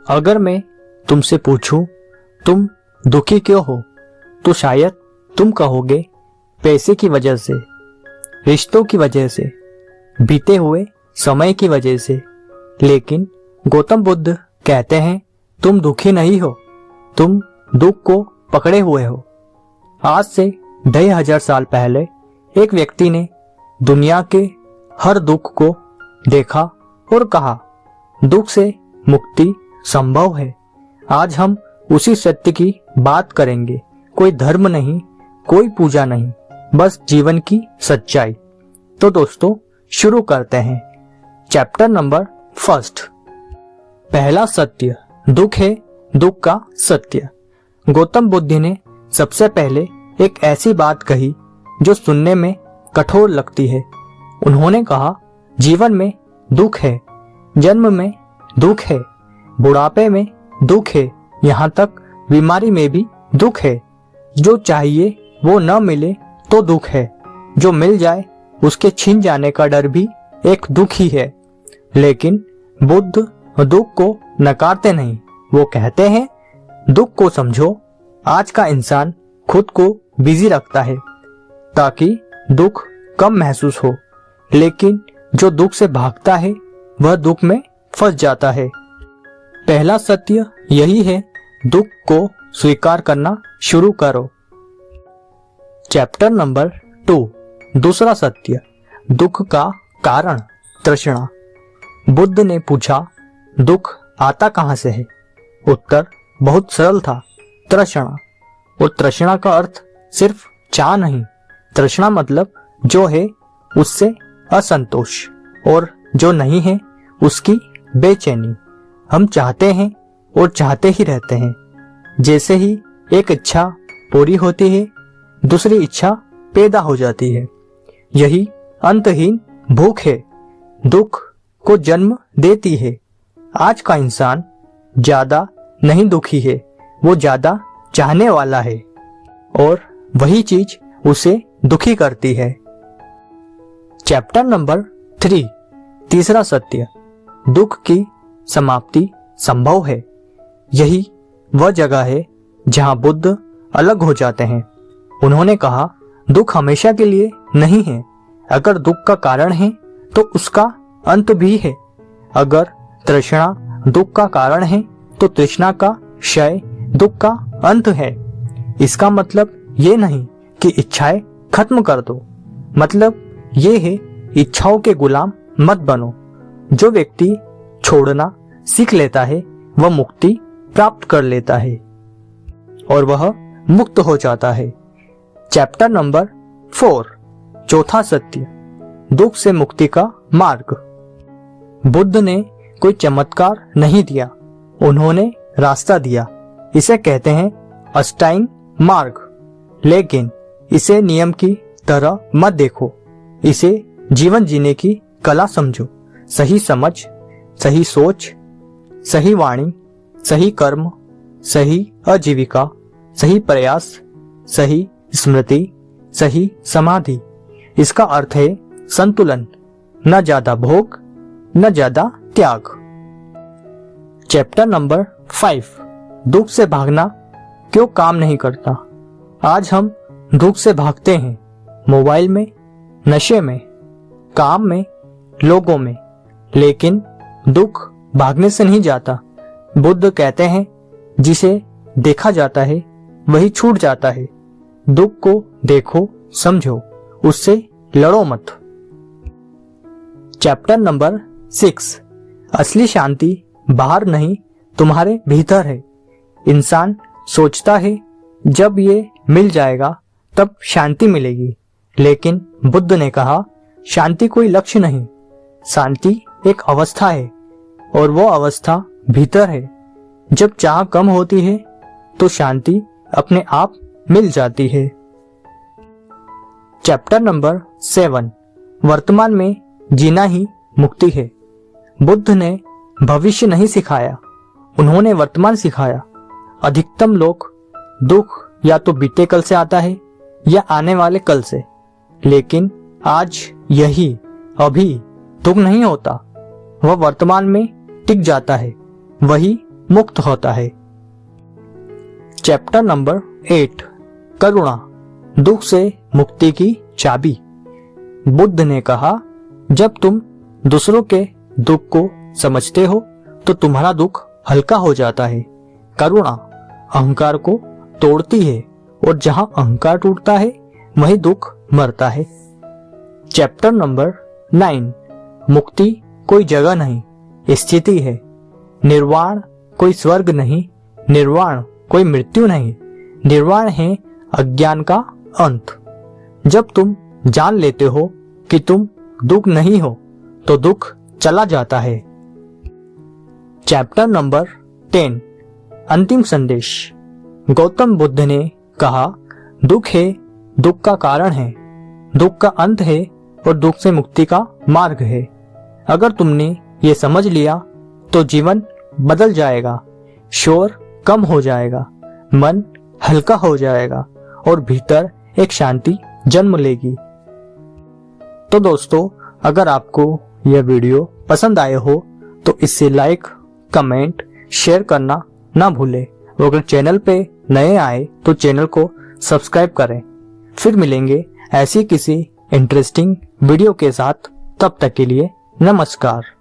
अगर मैं तुमसे पूछूं तुम दुखी क्यों हो, तो शायद तुम कहोगे पैसे की वजह से, रिश्तों की वजह से, बीते हुए समय की वजह से। लेकिन गौतम बुद्ध कहते हैं तुम दुखी नहीं हो, तुम दुख को पकड़े हुए हो। आज से 2500 साल पहले एक व्यक्ति ने दुनिया के हर दुख को देखा और कहा दुख से मुक्ति संभव है। आज हम उसी सत्य की बात करेंगे। कोई धर्म नहीं, कोई पूजा नहीं, बस जीवन की सच्चाई। तो दोस्तों शुरू करते हैं। Chapter number 1। पहला सत्य, दुख है दुख का सत्य। गौतम बुद्ध ने सबसे पहले एक ऐसी बात कही जो सुनने में कठोर लगती है। उन्होंने कहा जीवन में दुख है, जन्म में दुख है, बुढ़ापे में दुख है, यहाँ तक बीमारी में भी दुख है। जो चाहिए वो न मिले तो दुख है, जो मिल जाए उसके छिन जाने का डर भी एक दुख ही है। लेकिन बुद्ध दुख को नकारते नहीं, वो कहते हैं दुख को समझो। आज का इंसान खुद को बिजी रखता है ताकि दुख कम महसूस हो, लेकिन जो दुख से भागता है वह दुख में फंस जाता है। पहला सत्य यही है, दुख को स्वीकार करना शुरू करो। Chapter number 2। दूसरा सत्य, दुख का कारण तृष्णा। बुद्ध ने पूछा दुख आता कहां से है? उत्तर बहुत सरल था, तृष्णा। और तृष्णा का अर्थ सिर्फ चाह नहीं, तृष्णा मतलब जो है उससे असंतोष और जो नहीं है उसकी बेचैनी। हम चाहते हैं और चाहते ही रहते हैं। जैसे ही एक इच्छा पूरी होती है दूसरी इच्छा पैदा हो जाती है। यही अंतहीन भूख है, दुख को जन्म देती है। आज का इंसान ज्यादा नहीं दुखी है, वो ज्यादा चाहने वाला है और वही चीज उसे दुखी करती है। Chapter number 3। तीसरा सत्य, दुख की समाप्ति संभव है। यही वह जगह है जहां बुद्ध अलग हो जाते हैं। उन्होंने कहा दुख हमेशा के लिए नहीं है। अगर दुख का कारण है तो उसका अंत भी है। अगर तृष्णा दुख का कारण है तो तृष्णा का क्षय दुख का अंत है। इसका मतलब ये नहीं कि इच्छाएं खत्म कर दो, मतलब ये है इच्छाओं के गुलाम मत बनो। जो व्यक्ति छोड़ना सीख लेता है वह मुक्ति प्राप्त कर लेता है और वह मुक्त हो जाता है। Chapter number 4। चौथा सत्य, दुख से मुक्ति का मार्ग। बुद्ध ने कोई चमत्कार नहीं दिया, उन्होंने रास्ता दिया। इसे कहते हैं अष्टांग मार्ग। लेकिन इसे नियम की तरह मत देखो, इसे जीवन जीने की कला समझो। सही समझ, सही सोच, सही वाणी, सही कर्म, सही आजीविका, सही प्रयास, सही स्मृति, सही समाधि। इसका अर्थ है संतुलन, न ज्यादा भोग न ज्यादा त्याग। Chapter number 5। दुख से भागना क्यों काम नहीं करता? आज हम दुख से भागते हैं, मोबाइल में, नशे में, काम में, लोगों में, लेकिन दुख भागने से नहीं जाता। बुद्ध कहते हैं जिसे देखा जाता है वही छूट जाता है। दुख को देखो, समझो, उससे लड़ो मत। Chapter number 6। असली शांति बाहर नहीं तुम्हारे भीतर है। इंसान सोचता है जब ये मिल जाएगा तब शांति मिलेगी, लेकिन बुद्ध ने कहा शांति कोई लक्ष्य नहीं, शांति एक अवस्था है और वो अवस्था भीतर है। जब चाह कम होती है तो शांति अपने आप मिल जाती है। Chapter number 7। वर्तमान में जीना ही मुक्ति है। बुद्ध ने भविष्य नहीं सिखाया, उन्होंने वर्तमान सिखाया। अधिकतम लोग दुख या तो बीते कल से आता है या आने वाले कल से, लेकिन आज यही अभी दुख नहीं होता, वह वर्तमान में टिक जाता है। वही मुक्त होता है। चैप्टर नंबर 8 करुणा, दुख से मुक्ति की चाबी। बुद्ध ने कहा, जब तुम दूसरों के दुख को समझते हो तो तुम्हारा दुख हल्का हो जाता है। करुणा अहंकार को तोड़ती है और जहां अहंकार टूटता है वही दुख मरता है। चैप्टर नंबर 9 मुक्ति कोई जगह नहीं, स्थिति है। निर्वाण कोई स्वर्ग नहीं, निर्वाण कोई मृत्यु नहीं, निर्वाण है अज्ञान का अंत। जब तुम जान लेते हो कि तुम दुख नहीं हो तो दुख चला जाता है। चैप्टर नंबर 10 अंतिम संदेश। गौतम बुद्ध ने कहा, दुख है, दुख का कारण है, दुख का अंत है और दुख से मुक्ति का मार्ग है। अगर तुमने ये समझ लिया तो जीवन बदल जाएगा, शोर कम हो जाएगा, मन हल्का हो जाएगा और भीतर एक शांति जन्म लेगी। तो दोस्तों, अगर आपको यह वीडियो पसंद आए हो तो इसे लाइक, कमेंट, शेयर करना ना भूलें। और अगर चैनल पे नए आए तो चैनल को सब्सक्राइब करें। फिर मिलेंगे ऐसी किसी इंटरेस्टिंग वीडियो के साथ। तब तक के लिए नमस्कार।